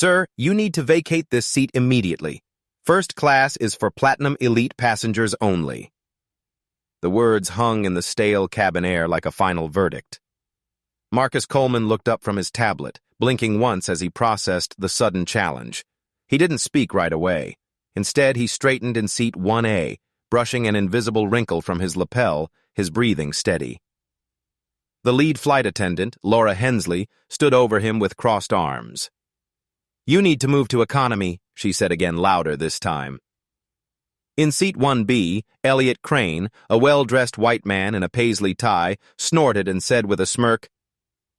Sir, you need to vacate this seat immediately. First class is for Platinum Elite passengers only. The words hung in the stale cabin air like a final verdict. Marcus Coleman looked up from his tablet, blinking once as he processed the sudden challenge. He didn't speak right away. Instead, he straightened in seat 1A, brushing an invisible wrinkle from his lapel, his breathing steady. The lead flight attendant, Laura Hensley, stood over him with crossed arms. "You need to move to economy," she said again, louder this time. In seat 1B, Elliot Crane, a well-dressed white man in a paisley tie, snorted and said with a smirk,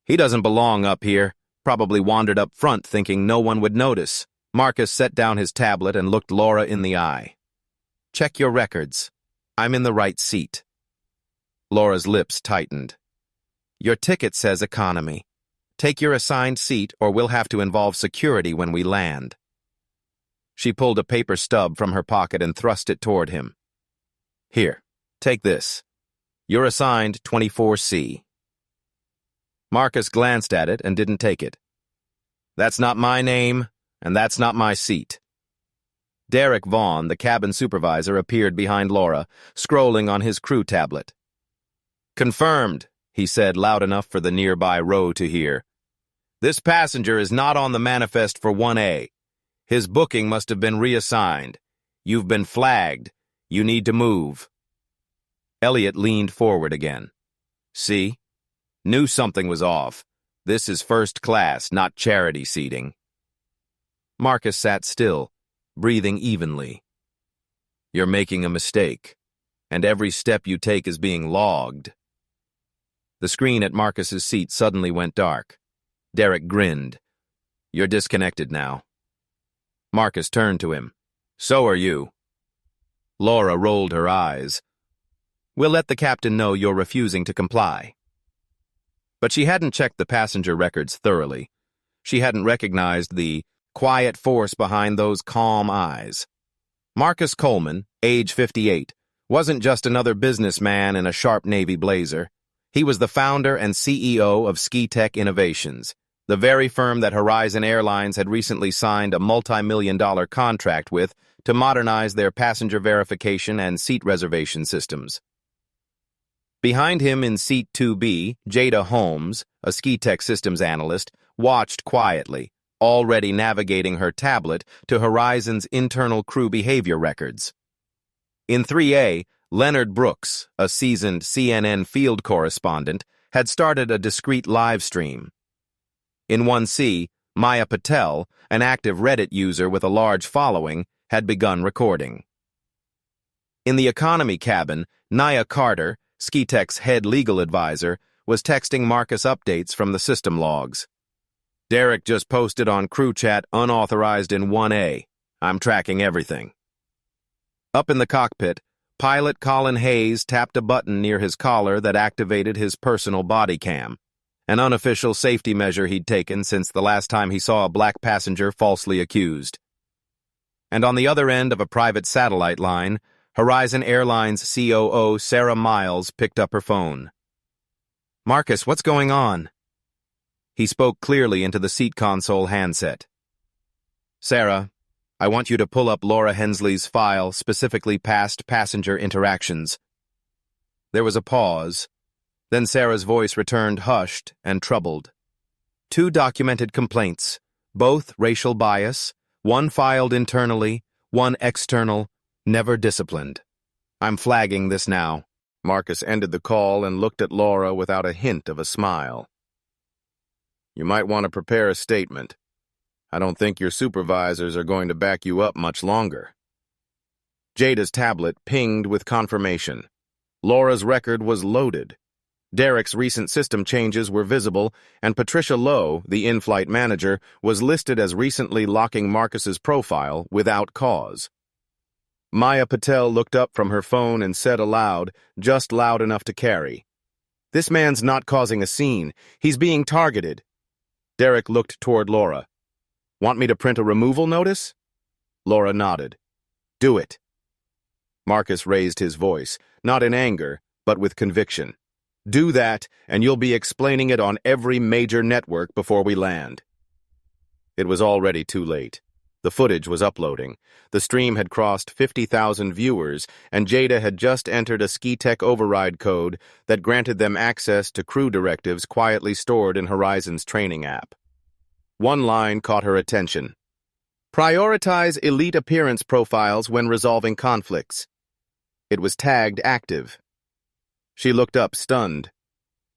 "He doesn't belong up here. Probably wandered up front thinking no one would notice." Marcus set down his tablet and looked Laura in the eye. "Check your records. I'm in the right seat." Laura's lips tightened. "Your ticket says economy. Take your assigned seat or we'll have to involve security when we land." She pulled a paper stub from her pocket and thrust it toward him. "Here, take this. You're assigned 24C. Marcus glanced at it and didn't take it. "That's not my name, and that's not my seat." Derek Vaughn, the cabin supervisor, appeared behind Laura, scrolling on his crew tablet. "Confirmed," he said loud enough for the nearby row to hear. "This passenger is not on the manifest for 1A. His booking must have been reassigned. You've been flagged. You need to move." Elliot leaned forward again. "See? Knew something was off. This is first class, not charity seating." Marcus sat still, breathing evenly. "You're making a mistake, and every step you take is being logged." The screen at Marcus's seat suddenly went dark. Derek grinned. "You're disconnected now." Marcus turned to him. "So are you." Laura rolled her eyes. "We'll let the captain know you're refusing to comply." But she hadn't checked the passenger records thoroughly. She hadn't recognized the quiet force behind those calm eyes. Marcus Coleman, age 58, wasn't just another businessman in a sharp navy blazer. He was the founder and CEO of SkiTech Innovations, the very firm that Horizon Airlines had recently signed a multi-million-dollar contract with to modernize their passenger verification and seat reservation systems. Behind him in seat 2B, Jada Holmes, a SkiTech systems analyst, watched quietly, already navigating her tablet to Horizon's internal crew behavior records. In 3A, Leonard Brooks, a seasoned CNN field correspondent, had started a discreet live stream. In 1C, Maya Patel, an active Reddit user with a large following, had begun recording. In the economy cabin, Nia Carter, SkiTech's head legal advisor, was texting Marcus updates from the system logs. "Derek just posted on crew chat unauthorized in 1A. I'm tracking everything." Up in the cockpit, pilot Colin Hayes tapped a button near his collar that activated his personal body cam, an unofficial safety measure he'd taken since the last time he saw a black passenger falsely accused. And on the other end of a private satellite line, Horizon Airlines COO Sarah Miles picked up her phone. "Marcus, what's going on?" He spoke clearly into the seat console handset. "Sarah, I want you to pull up Laura Hensley's file, specifically past passenger interactions." There was a pause. Then Sarah's voice returned hushed and troubled. "2 documented complaints, both racial bias, one filed internally, one external, never disciplined. I'm flagging this now." Marcus ended the call and looked at Laura without a hint of a smile. "You might want to prepare a statement. I don't think your supervisors are going to back you up much longer." Jada's tablet pinged with confirmation. Laura's record was loaded. Derek's recent system changes were visible, and Patricia Lowe, the in-flight manager, was listed as recently locking Marcus's profile without cause. Maya Patel looked up from her phone and said aloud, just loud enough to carry, "This man's not causing a scene. He's being targeted." Derek looked toward Laura. "Want me to print a removal notice?" Laura nodded. "Do it." Marcus raised his voice, not in anger, but with conviction. "Do that, and you'll be explaining it on every major network before we land." It was already too late. The footage was uploading. The stream had crossed 50,000 viewers, and Jada had just entered a SkiTech override code that granted them access to crew directives quietly stored in Horizon's training app. One line caught her attention. Prioritize elite appearance profiles when resolving conflicts. It was tagged active. She looked up, stunned.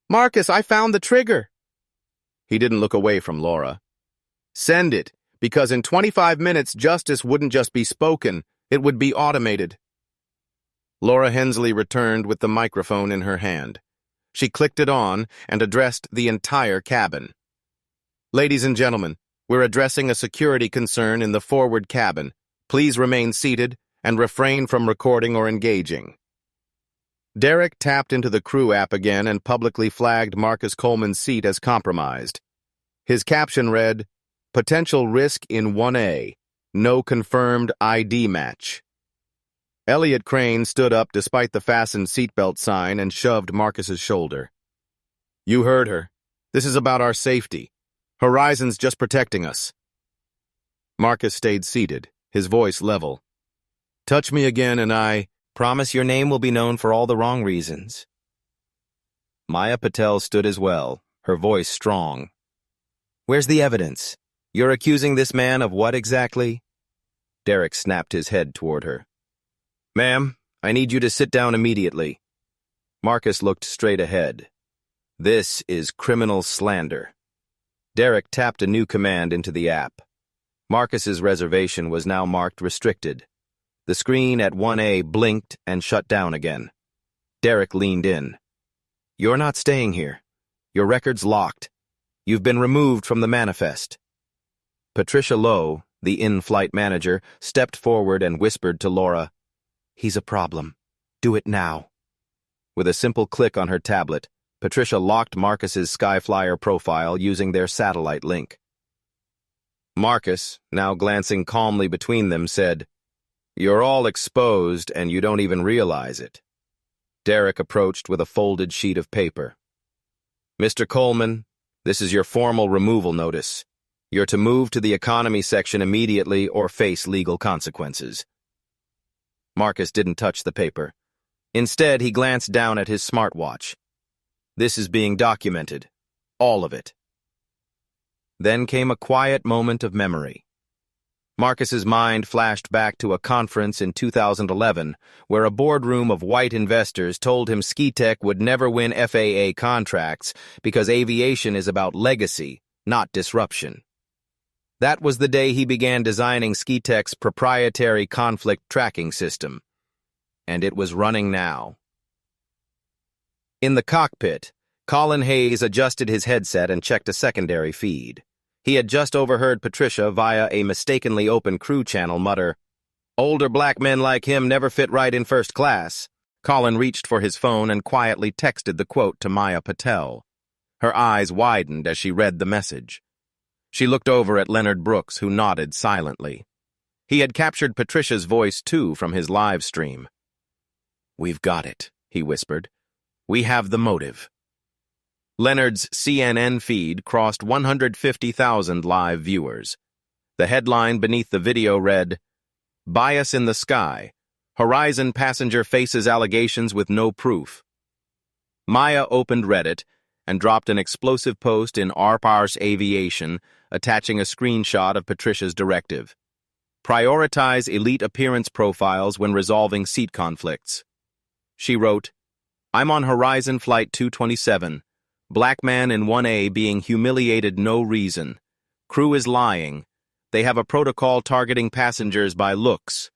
Marcus, I found the trigger. He didn't look away from Laura. Send it, because in 25 minutes justice wouldn't just be spoken, it would be automated. Laura Hensley returned with the microphone in her hand. She clicked it on and addressed the entire cabin. Ladies and gentlemen, we're addressing a security concern in the forward cabin. Please remain seated and refrain from recording or engaging. Derek tapped into the crew app again and publicly flagged Marcus Coleman's seat as compromised. His caption read, Potential risk in 1A. No confirmed ID match. Elliot Crane stood up despite the fastened seatbelt sign and shoved Marcus's shoulder. You heard her. This is about our safety. Horizon's just protecting us. Marcus stayed seated, his voice level. Touch me again and I promise your name will be known for all the wrong reasons. Maya Patel stood as well, her voice strong. Where's the evidence? You're accusing this man of what exactly? Derek snapped his head toward her. Ma'am, I need you to sit down immediately. Marcus looked straight ahead. This is criminal slander. Derek tapped a new command into the app. Marcus's reservation was now marked restricted. The screen at 1A blinked and shut down again. Derek leaned in. You're not staying here. Your record's locked. You've been removed from the manifest. Patricia Lowe, the in-flight manager, stepped forward and whispered to Laura, He's a problem. Do it now. With a simple click on her tablet, Patricia locked Marcus's Skyflyer profile using their satellite link. Marcus, now glancing calmly between them, said, You're all exposed and you don't even realize it. Derek approached with a folded sheet of paper. Mr. Coleman, this is your formal removal notice. You're to move to the economy section immediately or face legal consequences. Marcus didn't touch the paper. Instead, he glanced down at his smartwatch. This is being documented. All of it. Then came a quiet moment of memory. Marcus's mind flashed back to a conference in 2011 where a boardroom of white investors told him SkiTech would never win FAA contracts because aviation is about legacy, not disruption. That was the day he began designing SkiTech's proprietary conflict tracking system. And it was running now. In the cockpit, Colin Hayes adjusted his headset and checked a secondary feed. He had just overheard Patricia via a mistakenly open crew channel mutter, Older black men like him never fit right in first class. Colin reached for his phone and quietly texted the quote to Maya Patel. Her eyes widened as she read the message. She looked over at Leonard Brooks, who nodded silently. He had captured Patricia's voice, too, from his live stream. We've got it, he whispered. We have the motive. Leonard's CNN feed crossed 150,000 live viewers. The headline beneath the video read, Bias in the Sky. Horizon passenger faces allegations with no proof. Maya opened Reddit and dropped an explosive post in Arpars Aviation, attaching a screenshot of Patricia's directive. Prioritize elite appearance profiles when resolving seat conflicts. She wrote, I'm on Horizon Flight 227. Black man in 1A being humiliated no reason. Crew is lying. They have a protocol targeting passengers by looks.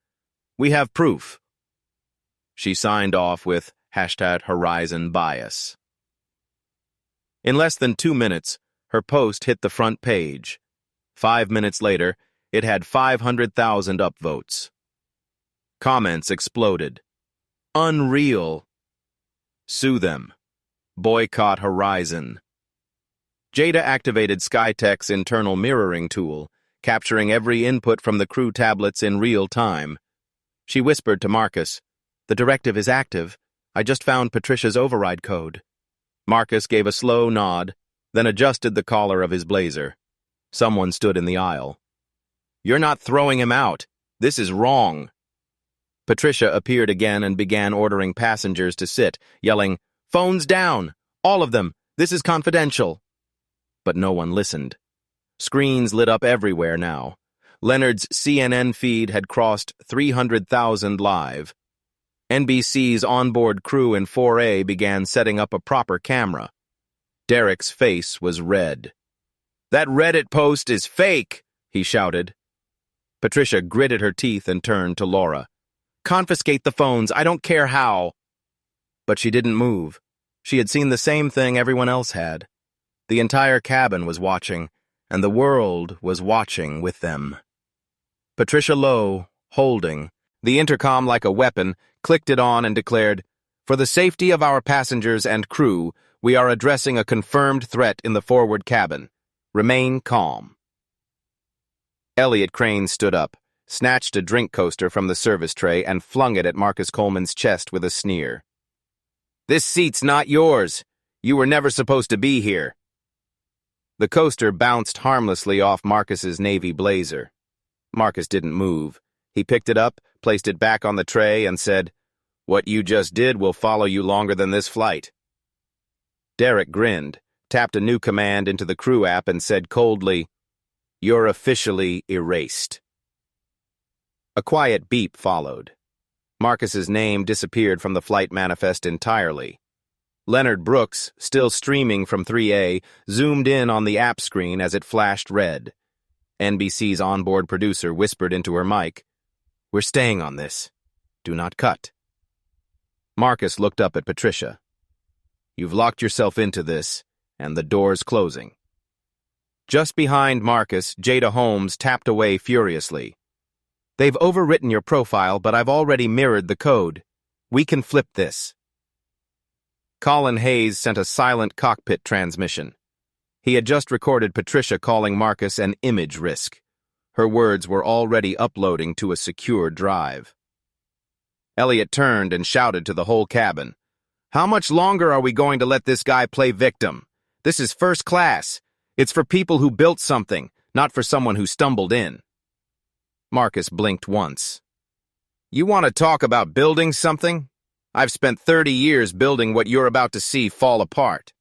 We have proof. She signed off with #Horizon Bias. In less than 2 minutes, her post hit the front page. 5 minutes later, it had 500,000 upvotes. Comments exploded. Unreal. Sue them. Boycott Horizon. Jada activated SkyTech's internal mirroring tool, capturing every input from the crew tablets in real time. She whispered to Marcus, The directive is active. I just found Patricia's override code. Marcus gave a slow nod, then adjusted the collar of his blazer. Someone stood in the aisle. "You're not throwing him out. This is wrong." Patricia appeared again and began ordering passengers to sit, yelling, "Phones down! All of them! This is confidential!" But no one listened. Screens lit up everywhere now. Leonard's CNN feed had crossed 300,000 live. NBC's onboard crew in 4A began setting up a proper camera. Derek's face was red. "That Reddit post is fake!" he shouted. Patricia gritted her teeth and turned to Laura. "Confiscate the phones, I don't care how." But she didn't move. She had seen the same thing everyone else had. The entire cabin was watching, and the world was watching with them. Patricia Lowe, holding the intercom like a weapon, clicked it on and declared, "For the safety of our passengers and crew, we are addressing a confirmed threat in the forward cabin. Remain calm." Elliot Crane stood up, snatched a drink coaster from the service tray, and flung it at Marcus Coleman's chest with a sneer. "This seat's not yours. You were never supposed to be here." The coaster bounced harmlessly off Marcus's navy blazer. Marcus didn't move. He picked it up, placed it back on the tray, and said, "What you just did will follow you longer than this flight." Derek grinned, tapped a new command into the crew app, and said coldly, "You're officially erased." A quiet beep followed. Marcus's name disappeared from the flight manifest entirely. Leonard Brooks, still streaming from 3A, zoomed in on the app screen as it flashed red. NBC's onboard producer whispered into her mic, "We're staying on this. Do not cut." Marcus looked up at Patricia. "You've locked yourself into this, and the door's closing." Just behind Marcus, Jada Holmes tapped away furiously. "They've overwritten your profile, but I've already mirrored the code. We can flip this." Colin Hayes sent a silent cockpit transmission. He had just recorded Patricia calling Marcus an image risk. Her words were already uploading to a secure drive. Elliot turned and shouted to the whole cabin, "How much longer are we going to let this guy play victim? This is first class. It's for people who built something, not for someone who stumbled in." Marcus blinked once. "You want to talk about building something? I've spent 30 years building what you're about to see fall apart."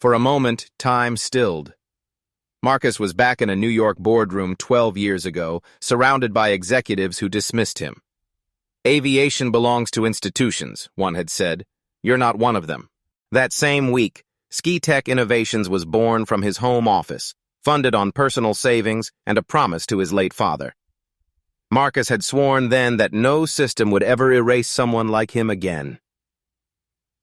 For a moment, time stilled. Marcus was back in a New York boardroom 12 years ago, surrounded by executives who dismissed him. "Aviation belongs to institutions," one had said. "You're not one of them." That same week, Ski Tech Innovations was born from his home office, funded on personal savings and a promise to his late father. Marcus had sworn then that no system would ever erase someone like him again.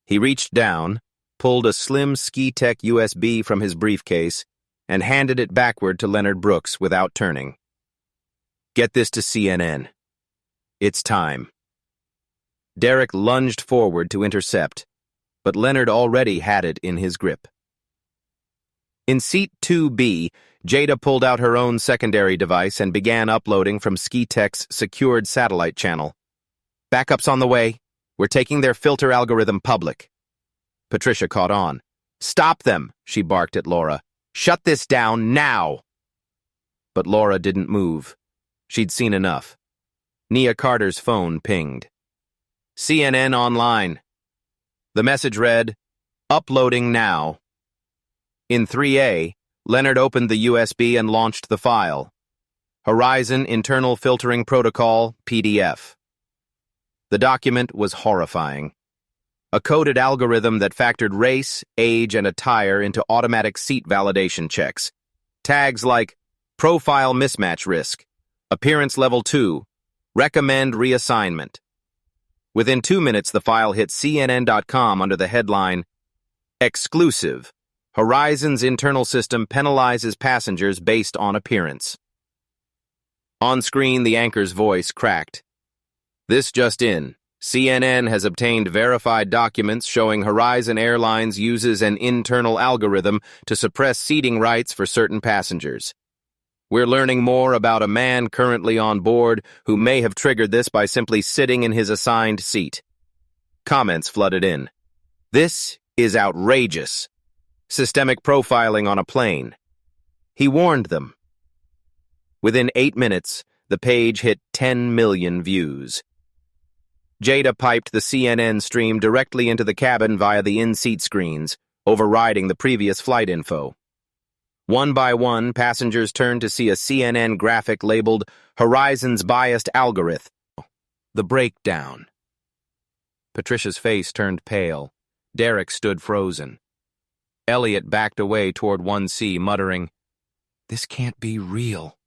He reached down, pulled a slim Ski Tech USB from his briefcase, and handed it backward to Leonard Brooks without turning. "Get this to CNN. It's time." Derek lunged forward to intercept, but Leonard already had it in his grip. In seat 2B, Jada pulled out her own secondary device and began uploading from Ski Tech's secured satellite channel. "Backup's on the way. We're taking their filter algorithm public." Patricia caught on. "Stop them," she barked at Laura. "Shut this down now." But Laura didn't move. She'd seen enough. Nia Carter's phone pinged. "CNN online." The message read, "Uploading now." In 3A, Leonard opened the USB and launched the file. Horizon Internal Filtering Protocol, PDF. The document was horrifying. A coded algorithm that factored race, age, and attire into automatic seat validation checks. Tags like Profile Mismatch Risk, Appearance Level 2, Recommend Reassignment. Within 2 minutes, the file hit CNN.com under the headline, "Exclusive. Horizon's internal system penalizes passengers based on appearance." On screen, the anchor's voice cracked. "This just in. CNN has obtained verified documents showing Horizon Airlines uses an internal algorithm to suppress seating rights for certain passengers. We're learning more about a man currently on board who may have triggered this by simply sitting in his assigned seat." Comments flooded in. "This is outrageous. Systemic profiling on a plane." He warned them. Within 8 minutes, the page hit 10 million views. Jada piped the CNN stream directly into the cabin via the in-seat screens, overriding the previous flight info. One by one, passengers turned to see a CNN graphic labeled Horizon's Biased Algorithm. The breakdown. Patricia's face turned pale. Derek stood frozen. Elliot backed away toward 1C, muttering, "This can't be real."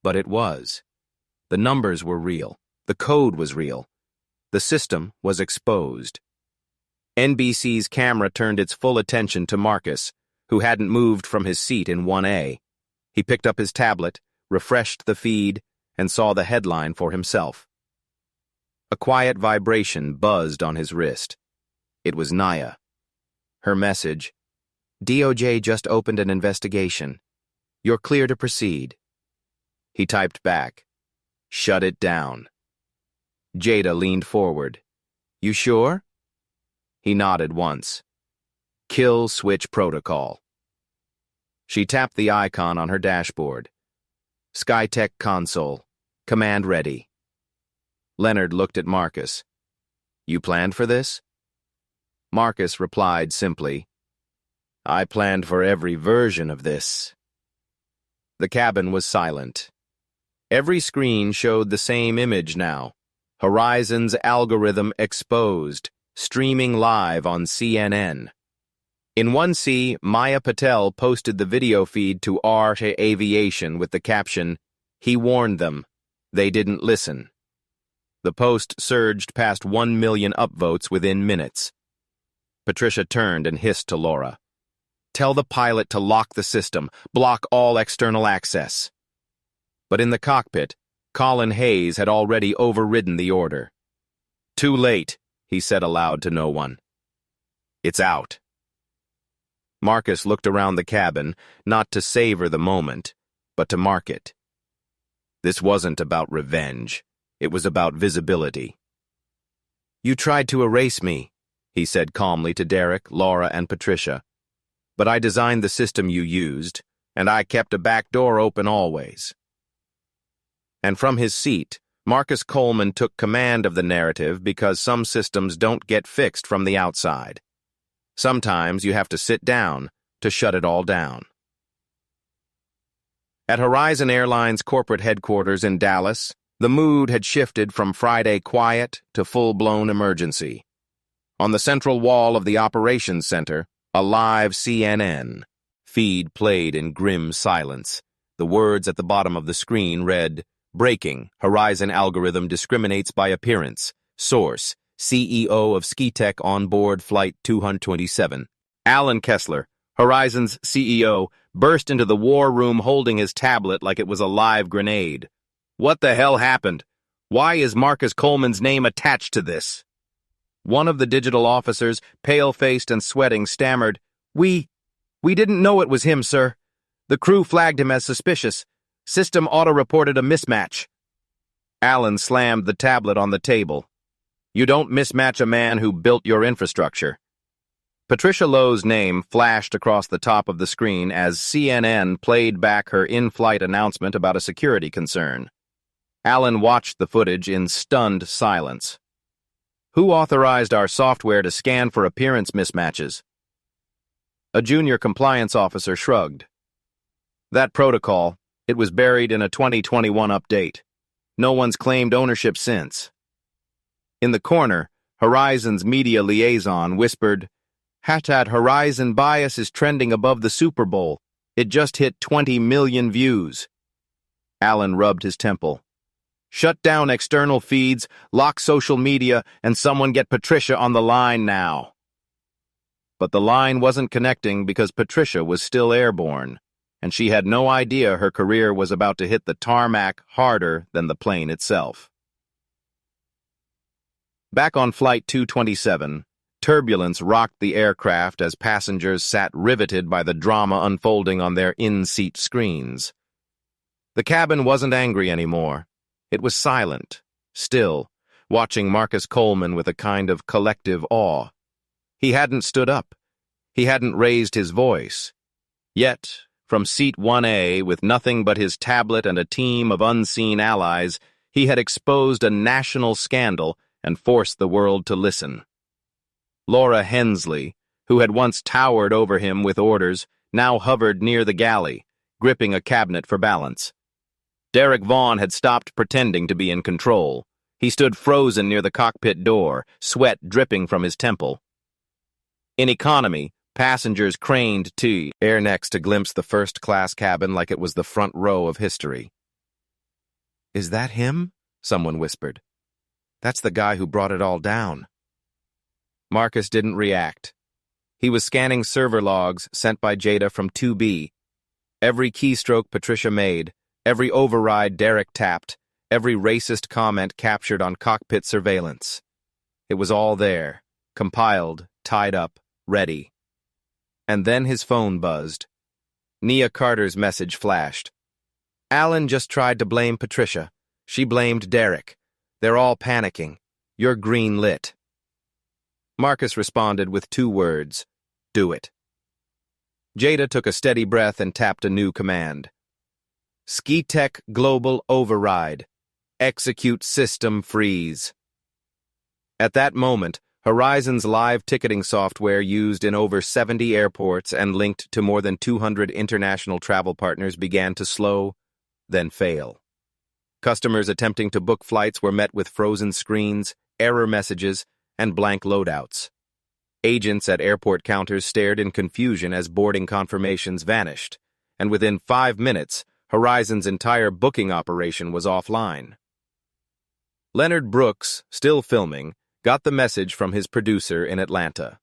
But it was. The numbers were real. The code was real. The system was exposed. NBC's camera turned its full attention to Marcus, who hadn't moved from his seat in 1A. He picked up his tablet, refreshed the feed, and saw the headline for himself. A quiet vibration buzzed on his wrist. It was Naya. Her message, "DOJ just opened an investigation. You're clear to proceed." He typed back, "Shut it down." Jada leaned forward. "You sure?" He nodded once. "Kill switch protocol." She tapped the icon on her dashboard. SkyTech console. Command ready. Leonard looked at Marcus. "You planned for this?" Marcus replied simply, "I planned for every version of this." The cabin was silent. Every screen showed the same image now. Horizon's algorithm exposed, streaming live on CNN. In 1C, Maya Patel posted the video feed to RT Aviation with the caption, "He warned them. They didn't listen." The post surged past 1 million upvotes within minutes. Patricia turned and hissed to Laura, "Tell the pilot to lock the system, block all external access." But in the cockpit, Colin Hayes had already overridden the order. "Too late," he said aloud to no one. "It's out." Marcus looked around the cabin, not to savor the moment, but to mark it. This wasn't about revenge. It was about visibility. "You tried to erase me," he said calmly to Derek, Laura, and Patricia. "But I designed the system you used, and I kept a back door open always." And from his seat, Marcus Coleman took command of the narrative because some systems don't get fixed from the outside. Sometimes you have to sit down to shut it all down. At Horizon Airline's corporate headquarters in Dallas, the mood had shifted from Friday quiet to full-blown emergency. On the central wall of the operations center, a live CNN feed played in grim silence. The words at the bottom of the screen read, "Breaking, Horizon algorithm discriminates by appearance. Source, CEO of SkyTech on board Flight 227. Alan Kessler, Horizon's CEO, burst into the war room holding his tablet like it was a live grenade. What the hell happened? Why is Marcus Coleman's name attached to this?" One of the digital officers, pale-faced and sweating, stammered, We didn't know it was him, sir. The crew flagged him as suspicious. System auto-reported a mismatch." Alan slammed the tablet on the table. "You don't mismatch a man who built your infrastructure." Patricia Lowe's name flashed across the top of the screen as CNN played back her in-flight announcement about a security concern. Alan watched the footage in stunned silence. "Who authorized our software to scan for appearance mismatches?" A junior compliance officer shrugged. "That protocol, it was buried in a 2021 update. No one's claimed ownership since." In the corner, Horizon's media liaison whispered, "Hatat Horizon bias is trending above the Super Bowl. It just hit 20 million views." Alan rubbed his temple. "Shut down external feeds, lock social media, and someone get Patricia on the line now." But the line wasn't connecting because Patricia was still airborne, and she had no idea her career was about to hit the tarmac harder than the plane itself. Back on Flight 227, turbulence rocked the aircraft as passengers sat riveted by the drama unfolding on their in-seat screens. The cabin wasn't angry anymore. It was silent, still, watching Marcus Coleman with a kind of collective awe. He hadn't stood up. He hadn't raised his voice. Yet, From seat 1A, with nothing but his tablet and a team of unseen allies, he had exposed a national scandal and forced the world to listen. Laura Hensley, who had once towered over him with orders, now hovered near the galley, gripping a cabinet for balance. Derek Vaughan had stopped pretending to be in control. He stood frozen near the cockpit door, sweat dripping from his temple. In economy, passengers craned to air necks to glimpse the first-class cabin like it was the front row of history. "Is that him?" someone whispered. "That's the guy who brought it all down." Marcus didn't react. He was scanning server logs sent by Jada from 2B. Every keystroke Patricia made, every override Derek tapped, every racist comment captured on cockpit surveillance. It was all there, compiled, tied up, ready. And then his phone buzzed. Nia Carter's message flashed. "Alan just tried to blame Patricia. She blamed Derek. They're all panicking. You're green lit." Marcus responded with 2 words: "Do it." Jada took a steady breath and tapped a new command. "SkiTech Global Override. Execute System Freeze." At that moment, Horizon's live ticketing software, used in over 70 airports and linked to more than 200 international travel partners, began to slow, then fail. Customers attempting to book flights were met with frozen screens, error messages, and blank loadouts. Agents at airport counters stared in confusion as boarding confirmations vanished, and within 5 minutes, Horizon's entire booking operation was offline. Leonard Brooks, still filming, got the message from his producer in Atlanta.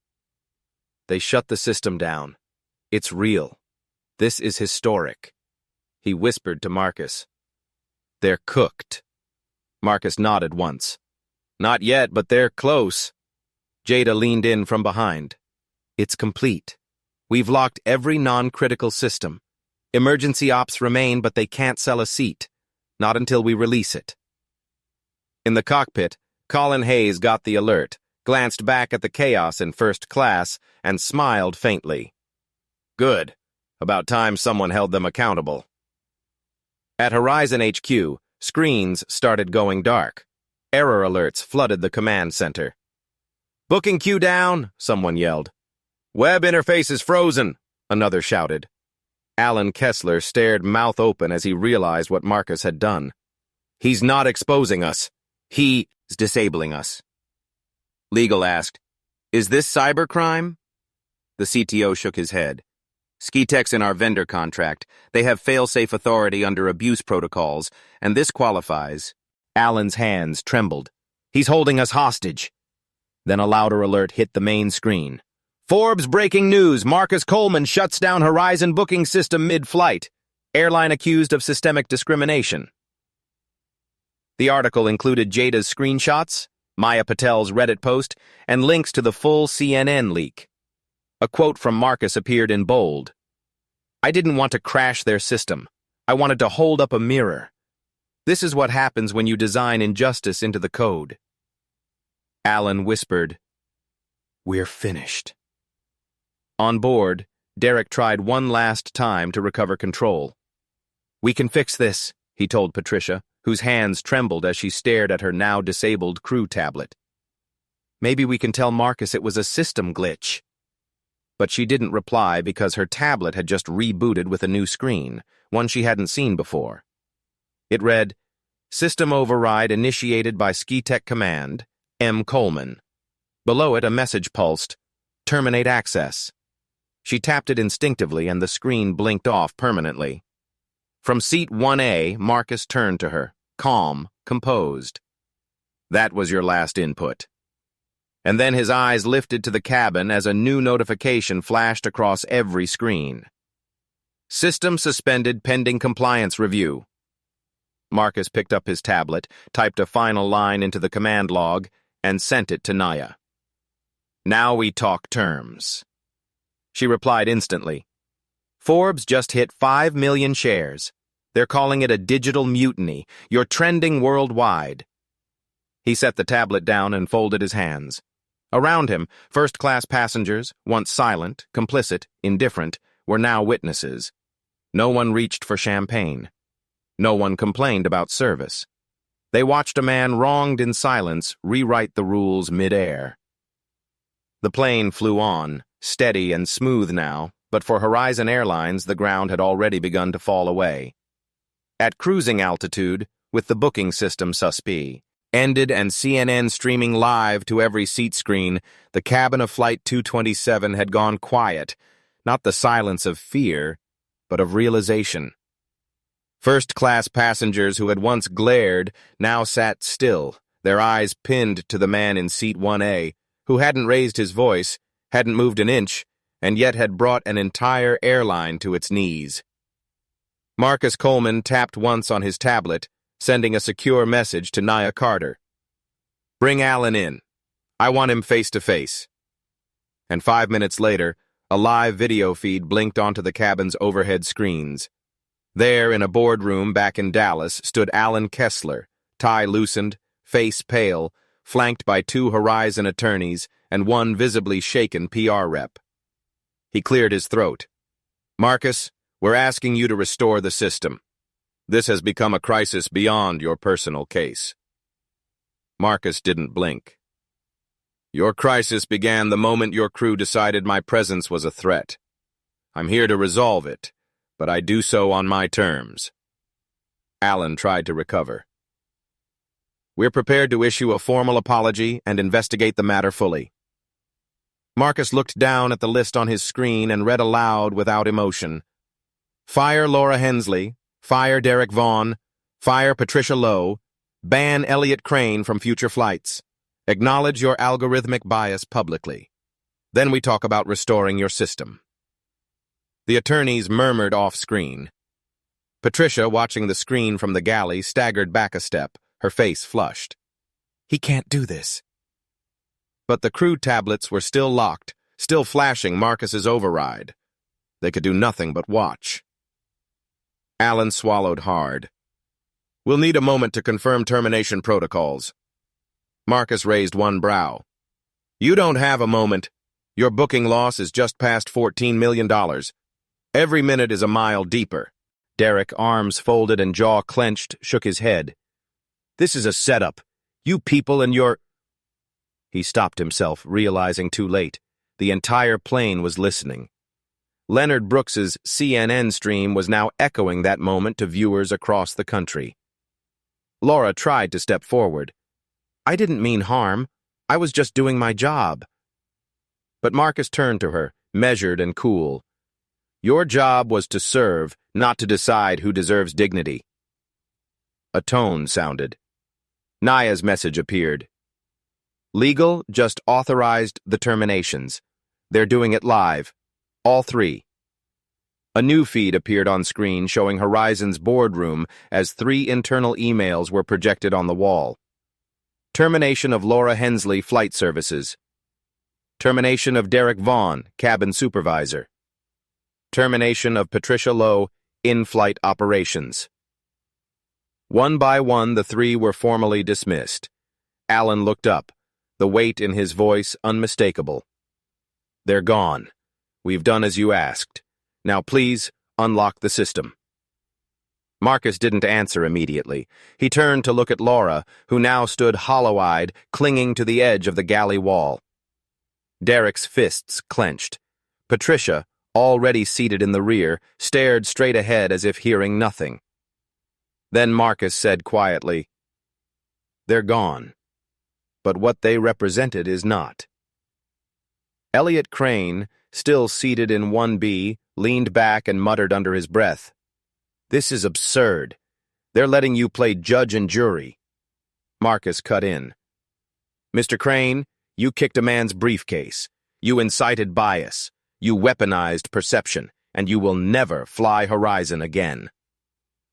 "They shut the system down. It's real. This is historic." He whispered to Marcus. "They're cooked." Marcus nodded once. "Not yet, but they're close." Jada leaned in from behind. "It's complete. We've locked every non-critical system. Emergency ops remain, but they can't sell a seat. Not until we release it." In the cockpit, Colin Hayes got the alert, glanced back at the chaos in first class, and smiled faintly. "Good. About time someone held them accountable." At Horizon HQ, screens started going dark. Error alerts flooded the command center. "Booking queue down," someone yelled. "Web interface is frozen," another shouted. Alan Kessler stared mouth open as he realized what Marcus had done. "He's not exposing us. He is disabling us." Legal asked, "Is this cybercrime?" The CTO shook his head. "SkiTech's in our vendor contract. They have fail-safe authority under abuse protocols, and this qualifies." Alan's hands trembled. "He's holding us hostage." Then a louder alert hit the main screen. "Forbes breaking news. Marcus Coleman shuts down Horizon booking system mid-flight. Airline accused of systemic discrimination." The article included Jada's screenshots, Maya Patel's Reddit post, and links to the full CNN leak. A quote from Marcus appeared in bold. "I didn't want to crash their system. I wanted to hold up a mirror. This is what happens when you design injustice into the code." Alan whispered, "We're finished." On board, Derek tried one last time to recover control. "We can fix this," he told Patricia, whose hands trembled as she stared at her now disabled crew tablet. "Maybe we can tell Marcus it was a system glitch." But she didn't reply because her tablet had just rebooted with a new screen, one she hadn't seen before. It read, "System override initiated by SkiTech Command, M. Coleman." Below it, a message pulsed, "Terminate access." She tapped it instinctively and the screen blinked off permanently. From seat 1A, Marcus turned to her, calm, composed. "That was your last input." And then his eyes lifted to the cabin as a new notification flashed across every screen. "System suspended pending compliance review." Marcus picked up his tablet, typed a final line into the command log, and sent it to Naya. "Now we talk terms." She replied instantly. "Forbes just hit 5 million shares. They're calling it a digital mutiny. You're trending worldwide." He set the tablet down and folded his hands. Around him, first-class passengers, once silent, complicit, indifferent, were now witnesses. No one reached for champagne. No one complained about service. They watched a man wronged in silence rewrite the rules mid-air. The plane flew on, steady and smooth now, but for Horizon Airlines the ground had already begun to fall away. At cruising altitude, with the booking system suspect ended and CNN streaming live to every seat screen, the cabin of Flight 227 had gone quiet, not the silence of fear, but of realization. First-class passengers who had once glared now sat still, their eyes pinned to the man in seat 1A, who hadn't raised his voice, hadn't moved an inch, and yet had brought an entire airline to its knees. Marcus Coleman tapped once on his tablet, sending a secure message to Nia Carter. "Bring Alan in. I want him face-to-face." And 5 minutes later, a live video feed blinked onto the cabin's overhead screens. There, in a boardroom back in Dallas, stood Alan Kessler, tie loosened, face pale, flanked by 2 Horizon attorneys and 1 visibly shaken PR rep. He cleared his throat. "Marcus, we're asking you to restore the system. This has become a crisis beyond your personal case." Marcus didn't blink. "Your crisis began the moment your crew decided my presence was a threat. I'm here to resolve it, but I do so on my terms." Alan tried to recover. "We're prepared to issue a formal apology and investigate the matter fully." Marcus looked down at the list on his screen and read aloud without emotion. "Fire Laura Hensley, fire Derek Vaughn, fire Patricia Lowe, ban Elliot Crane from future flights. Acknowledge your algorithmic bias publicly. Then we talk about restoring your system." The attorneys murmured off-screen. Patricia, watching the screen from the galley, staggered back a step, her face flushed. "He can't do this." But the crew tablets were still locked, still flashing Marcus's override. They could do nothing but watch. Alan swallowed hard. "We'll need a moment to confirm termination protocols." Marcus raised one brow. "You don't have a moment. Your booking loss is just past $14 million. Every minute is a mile deeper." Derek, arms folded and jaw clenched, shook his head. "This is a setup. You people and your—" He stopped himself, realizing too late. The entire plane was listening. Leonard Brooks's CNN stream was now echoing that moment to viewers across the country. Laura tried to step forward. "I didn't mean harm. I was just doing my job." But Marcus turned to her, measured and cool. "Your job was to serve, not to decide who deserves dignity." A tone sounded. Nia's message appeared. "Legal just authorized the terminations. They're doing it live. All 3. A new feed appeared on screen showing Horizon's boardroom as 3 internal emails were projected on the wall. Termination of Laura Hensley, Flight Services. Termination of Derek Vaughn, Cabin Supervisor. Termination of Patricia Lowe, In-Flight Operations. One by one, the 3 were formally dismissed. Alan looked up, the weight in his voice unmistakable. "They're gone. We've done as you asked. Now please, unlock the system." Marcus didn't answer immediately. He turned to look at Laura, who now stood hollow-eyed, clinging to the edge of the galley wall. Derek's fists clenched. Patricia, already seated in the rear, stared straight ahead as if hearing nothing. Then Marcus said quietly, "They're gone. But what they represented is not." Elliot Crane, still seated in 1B, leaned back and muttered under his breath, "This is absurd. They're letting you play judge and jury." Marcus cut in. "Mr. Crane, you kicked a man's briefcase. You incited bias. You weaponized perception, and you will never fly Horizon again."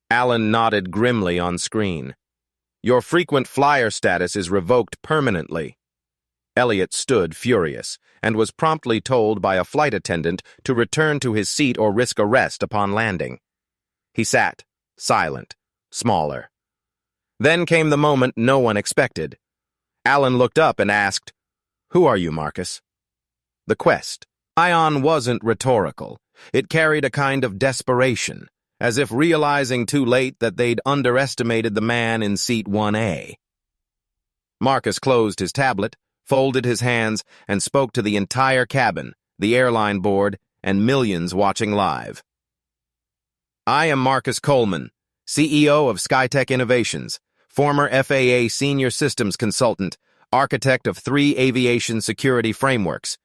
Alan nodded grimly on screen. "Your frequent flyer status is revoked permanently." Elliot stood furious, and was promptly told by a flight attendant to return to his seat or risk arrest upon landing. He sat, silent, smaller. Then came the moment no one expected. Alan looked up and asked, "Who are you, Marcus?" The quest. Ion wasn't rhetorical. It carried a kind of desperation, as if realizing too late that they'd underestimated the man in seat 1A. Marcus closed his tablet, folded his hands, and spoke to the entire cabin, the airline board, and millions watching live. I am Marcus Coleman, CEO of SkyTech Innovations, former FAA Senior Systems Consultant, architect of 3 aviation security frameworks.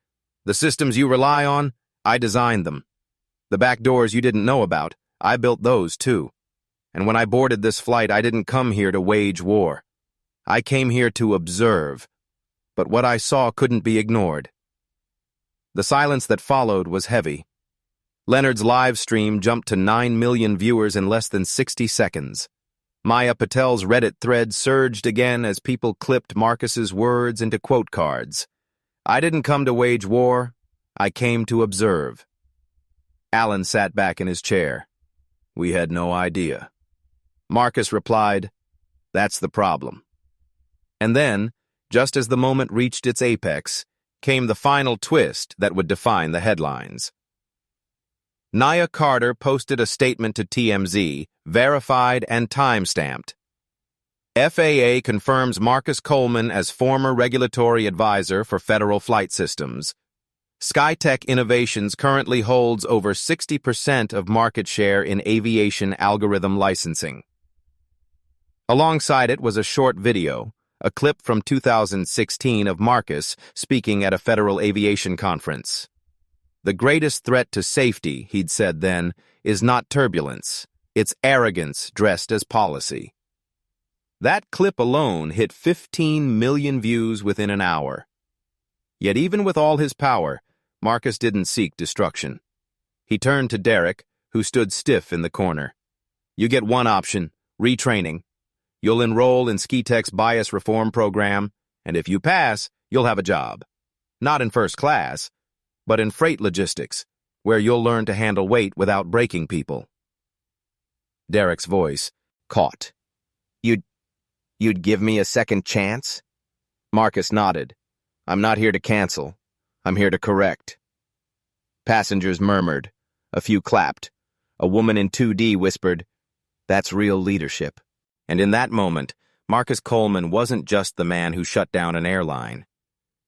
The systems you rely on, I designed them. The back doors you didn't know about, I built those too. And when I boarded this flight, I didn't come here to wage war. I came here to observe. But what I saw couldn't be ignored. The silence that followed was heavy. Leonard's live stream jumped to 9 million viewers in less than 60 seconds. Maya Patel's Reddit thread surged again as people clipped Marcus's words into quote cards. I didn't come to wage war, I came to observe. Alan sat back in his chair. We had no idea. Marcus replied, that's the problem. And then, just as the moment reached its apex, came the final twist that would define the headlines. Nia Carter posted a statement to TMZ, verified and time-stamped. FAA confirms Marcus Coleman as former regulatory advisor for federal flight systems. SkyTech Innovations currently holds over 60% of market share in aviation algorithm licensing. Alongside it was a short video, a clip from 2016 of Marcus speaking at a federal aviation conference. The greatest threat to safety, he'd said then, is not turbulence, it's arrogance dressed as policy. That clip alone hit 15 million views within an hour. Yet even with all his power, Marcus didn't seek destruction. He turned to Derek, who stood stiff in the corner. You get one option, retraining. You'll enroll in SkyTech's bias reform program, and if you pass, you'll have a job. Not in first class, but in freight logistics, where you'll learn to handle weight without breaking people. Derek's voice caught. You'd give me a second chance? Marcus nodded. I'm not here to cancel. I'm here to correct. Passengers murmured. A few clapped. A woman in 2D whispered, that's real leadership. And in that moment, Marcus Coleman wasn't just the man who shut down an airline.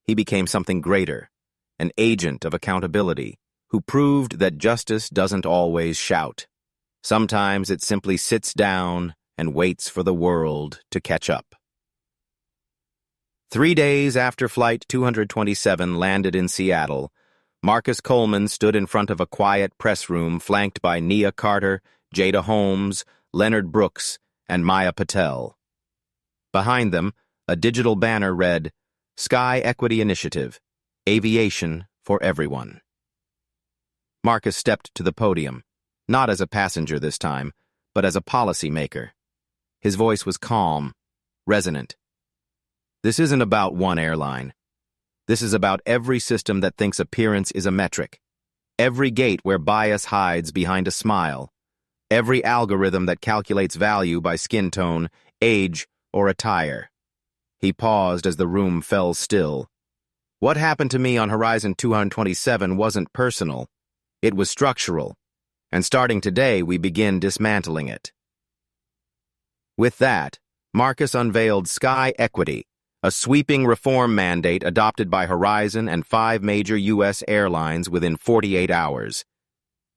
He became something greater, an agent of accountability, who proved that justice doesn't always shout. Sometimes it simply sits down and waits for the world to catch up. 3 days after Flight 227 landed in Seattle, Marcus Coleman stood in front of a quiet press room flanked by Nia Carter, Jada Holmes, Leonard Brooks, and Maya Patel. Behind them, a digital banner read, Sky Equity Initiative, Aviation for Everyone. Marcus stepped to the podium, not as a passenger this time, but as a policymaker. His voice was calm, resonant. This isn't about one airline. This is about every system that thinks appearance is a metric, every gate where bias hides behind a smile, every algorithm that calculates value by skin tone, age, or attire. He paused as the room fell still. What happened to me on Horizon 227 wasn't personal. It was structural. And starting today, we begin dismantling it. With that, Marcus unveiled Sky Equity, a sweeping reform mandate adopted by Horizon and 5 major U.S. airlines within 48 hours.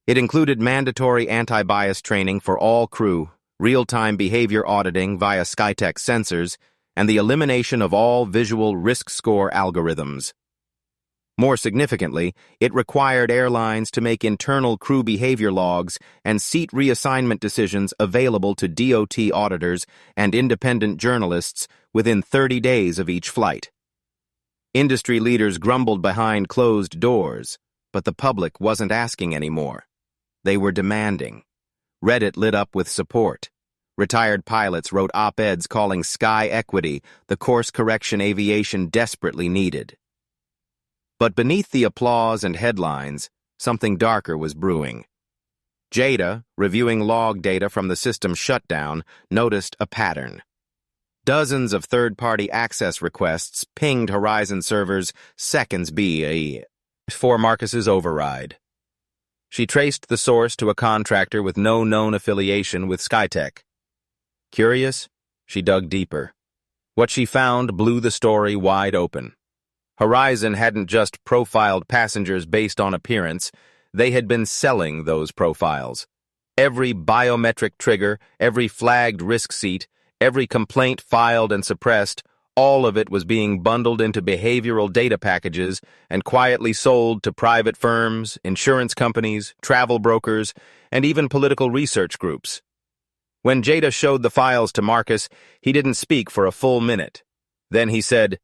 It included mandatory anti-bias training for all crew, real-time behavior auditing via SkyTech sensors, and the elimination of all visual risk score algorithms. More significantly, it required airlines to make internal crew behavior logs and seat reassignment decisions available to DOT auditors and independent journalists within 30 days of each flight. Industry leaders grumbled behind closed doors, but the public wasn't asking anymore. They were demanding. Reddit lit up with support. Retired pilots wrote op-eds calling Sky Equity the course correction aviation desperately needed. But beneath the applause and headlines, something darker was brewing. Jada, reviewing log data from the system shutdown, noticed a pattern. Dozens of third-party access requests pinged Horizon servers seconds before Marcus's override. She traced the source to a contractor with no known affiliation with Skytech. Curious, she dug deeper. What she found blew the story wide open. Horizon hadn't just profiled passengers based on appearance, they had been selling those profiles. Every biometric trigger, every flagged risk seat, every complaint filed and suppressed, all of it was being bundled into behavioral data packages and quietly sold to private firms, insurance companies, travel brokers, and even political research groups. When Jada showed the files to Marcus, he didn't speak for a full minute. Then he said,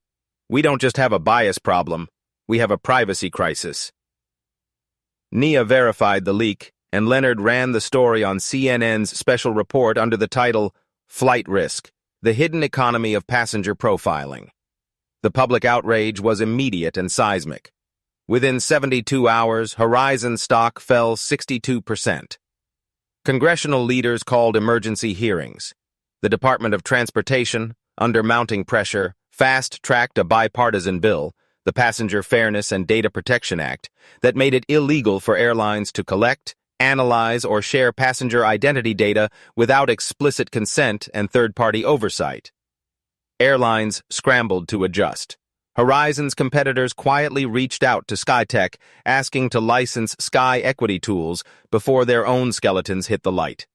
"We don't just have a bias problem, we have a privacy crisis." Nia verified the leak, and Leonard ran the story on CNN's special report under the title, "Flight Risk: The Hidden Economy of Passenger Profiling." The public outrage was immediate and seismic. Within 72 hours, Horizon stock fell 62%. Congressional leaders called emergency hearings. The Department of Transportation, under mounting pressure, fast-tracked a bipartisan bill, the Passenger Fairness and Data Protection Act, that made it illegal for airlines to collect, analyze, or share passenger identity data without explicit consent and third-party oversight. Airlines scrambled to adjust. Horizon's competitors quietly reached out to Skytech, asking to license Sky Equity tools before their own skeletons hit the light.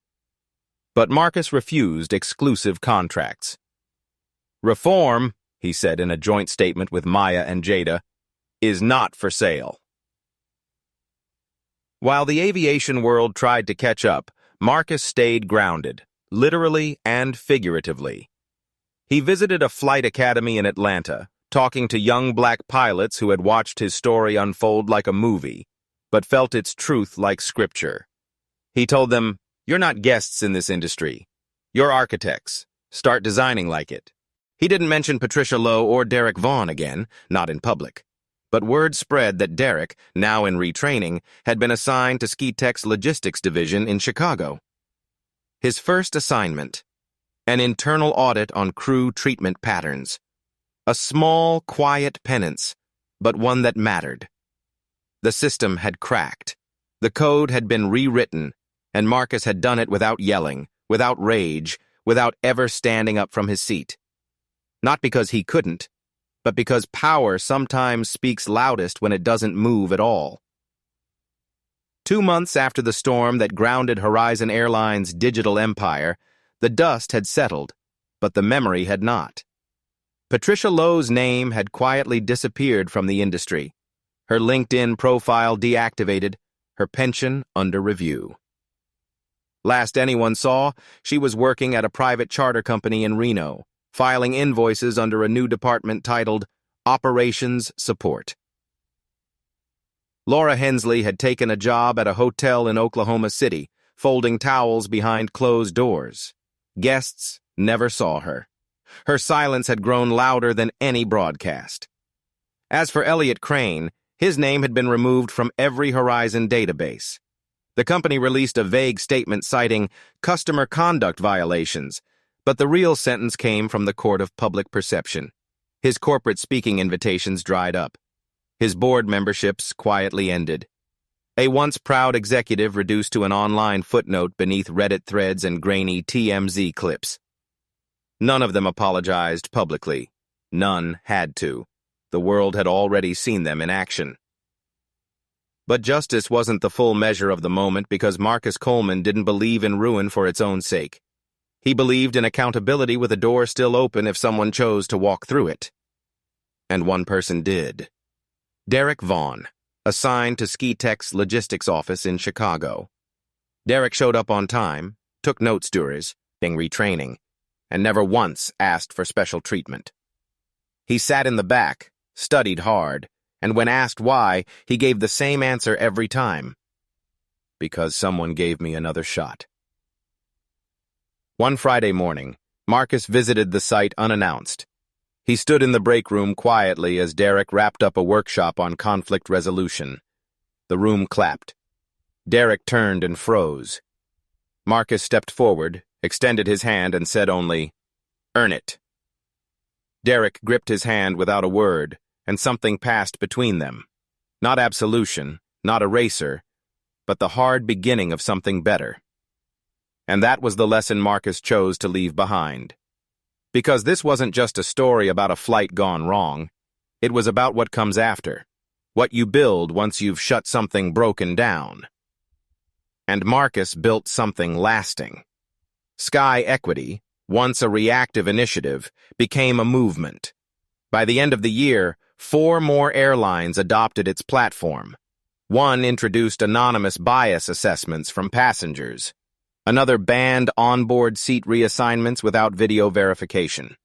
But Marcus refused exclusive contracts. "Reform," he said in a joint statement with Maya and Jada, "is not for sale." While the aviation world tried to catch up, Marcus stayed grounded, literally and figuratively. He visited a flight academy in Atlanta, talking to young black pilots who had watched his story unfold like a movie, but felt its truth like scripture. He told them, "You're not guests in this industry. You're architects. Start designing like it." He didn't mention Patricia Lowe or Derek Vaughn again, not in public. But word spread that Derek, now in retraining, had been assigned to Skytech's logistics division in Chicago. His first assignment, an internal audit on crew treatment patterns. A small, quiet penance, but one that mattered. The system had cracked. The code had been rewritten, and Marcus had done it without yelling, without rage, without ever standing up from his seat. Not because he couldn't, but because power sometimes speaks loudest when it doesn't move at all. 2 months after the storm that grounded Horizon Airlines' digital empire, the dust had settled, but the memory had not. Patricia Lowe's name had quietly disappeared from the industry, her LinkedIn profile deactivated, her pension under review. Last anyone saw, she was working at a private charter company in Reno, filing invoices under a new department titled Operations Support. Laura Hensley had taken a job at a hotel in Oklahoma City, folding towels behind closed doors. Guests never saw her. Her silence had grown louder than any broadcast. As for Elliot Crane, his name had been removed from every Horizon database. The company released a vague statement citing customer conduct violations, but the real sentence came from the court of public perception. His corporate speaking invitations dried up. His board memberships quietly ended. A once proud executive reduced to an online footnote beneath Reddit threads and grainy TMZ clips. None of them apologized publicly. None had to. The world had already seen them in action. But justice wasn't the full measure of the moment because Marcus Coleman didn't believe in ruin for its own sake. He believed in accountability with a door still open if someone chose to walk through it. And one person did. Derek Vaughn, assigned to Skytech's logistics office in Chicago. Derek showed up on time, took notes during retraining, and never once asked for special treatment. He sat in the back, studied hard, and when asked why, he gave the same answer every time. Because someone gave me another shot. One Friday morning, Marcus visited the site unannounced. He stood in the break room quietly as Derek wrapped up a workshop on conflict resolution. The room clapped. Derek turned and froze. Marcus stepped forward, extended his hand, and said only, "Earn it." Derek gripped his hand without a word, and something passed between them. Not absolution, not eraser, but the hard beginning of something better. And that was the lesson Marcus chose to leave behind. Because this wasn't just a story about a flight gone wrong. It was about what comes after, what you build once you've shut something broken down. And Marcus built something lasting. Sky Equity, once a reactive initiative, became a movement. By the end of the year, 4 more airlines adopted its platform. One introduced anonymous bias assessments from passengers. Another banned onboard seat reassignments without video verification.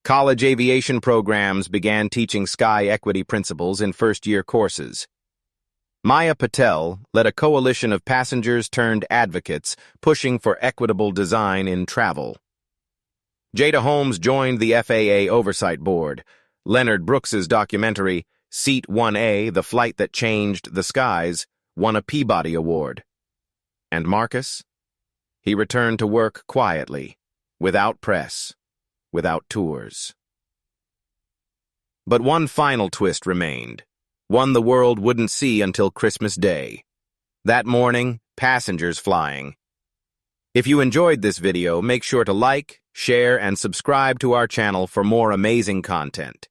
College aviation programs began teaching Sky Equity principles in first-year courses. Maya Patel led a coalition of passengers-turned-advocates pushing for equitable design in travel. Jada Holmes joined the FAA Oversight Board. Leonard Brooks's documentary, Seat 1A, The Flight That Changed the Skies, won a Peabody Award. And Marcus? He returned to work quietly, without press, without tours. But one final twist remained, one the world wouldn't see until Christmas Day. That morning, passengers flying. If you enjoyed this video, make sure to like, share, and subscribe to our channel for more amazing content.